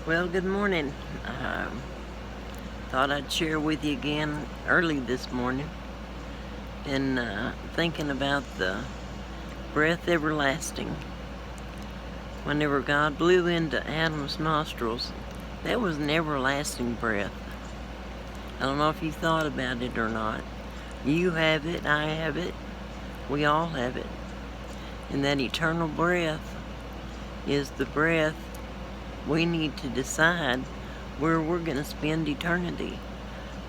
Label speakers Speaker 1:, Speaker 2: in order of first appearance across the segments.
Speaker 1: Well, good morning. Thought I'd share with you again early this morning and thinking about the breath everlasting. Whenever God blew into Adam's nostrils, that was an everlasting breath. I don't know if you thought about it or not. You have it, I have it, we all have it. And that eternal breath is the breath we need to decide where we're going to spend eternity.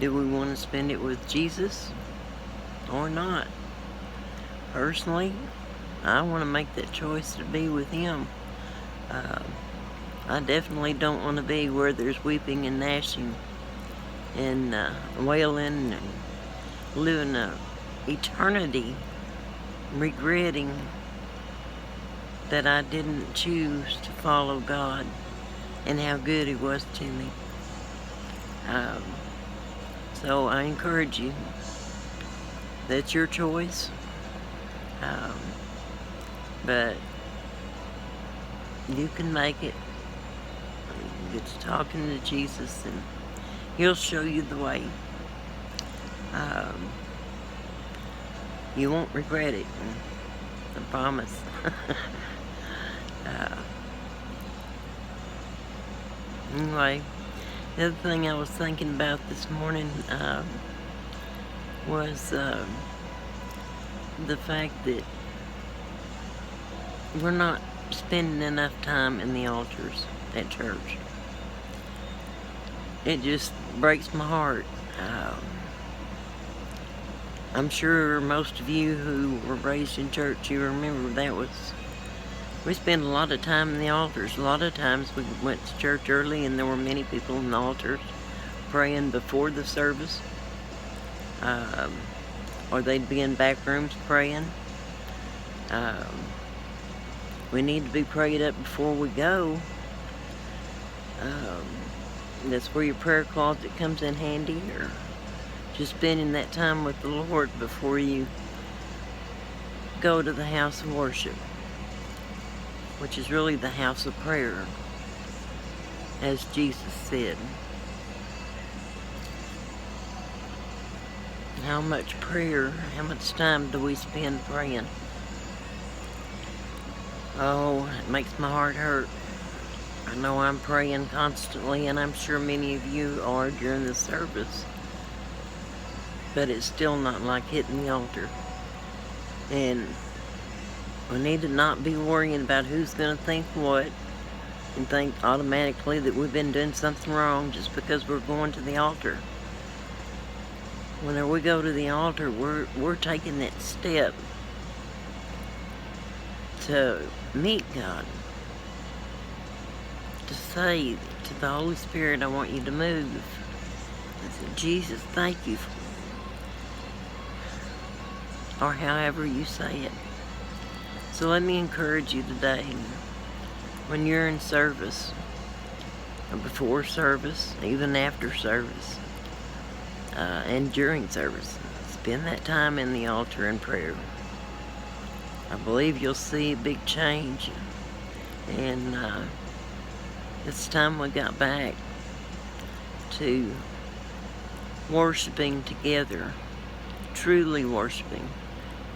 Speaker 1: Do we want to spend it with Jesus or not? Personally, I want to make that choice to be with Him. I definitely don't want to be where there's weeping and gnashing and wailing and living an eternity regretting that I didn't choose to follow God and how good He was to me. So I encourage you, that's your choice, but you can make it. You get to talking to Jesus and He'll show you the way. You won't regret it, I promise. Anyway, the other thing I was thinking about this morning was the fact that we're not spending enough time in the altars at church. It just breaks my heart. I'm sure most of you who were raised in church, you remember we spent a lot of time in the altars. A lot of times we went to church early and there were many people in the altars praying before the service. Or they'd be in back rooms praying. We need to be prayed up before we go. That's where your prayer closet comes in handy, or just spending that time with the Lord before you go to the house of worship, which is really the house of prayer, as Jesus said. How much prayer, how much time do we spend praying? Oh, it makes my heart hurt. I know I'm praying constantly, and I'm sure many of you are during the service, but it's still not like hitting the altar. And we need to not be worrying about who's going to think what and think automatically that we've been doing something wrong just because we're going to the altar. Whenever we go to the altar, we're taking that step to meet God, to say to the Holy Spirit, I want you to move. I said, Jesus, thank you. Or however you say it. So let me encourage you today, when you're in service, or before service, even after service, and during service, spend that time in the altar in prayer. I believe you'll see a big change, and it's time we got back to worshiping together, truly worshiping.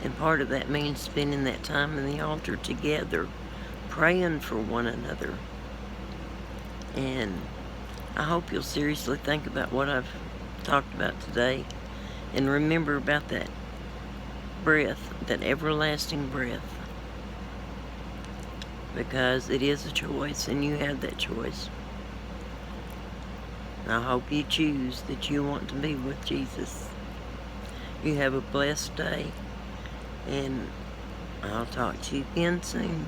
Speaker 1: And part of that means spending that time in the altar together, praying for one another. And I hope you'll seriously think about what I've talked about today, and remember about that breath, that everlasting breath, because it is a choice, and you have that choice. And I hope you choose that you want to be with Jesus. You have a blessed day, and I'll talk to you again soon.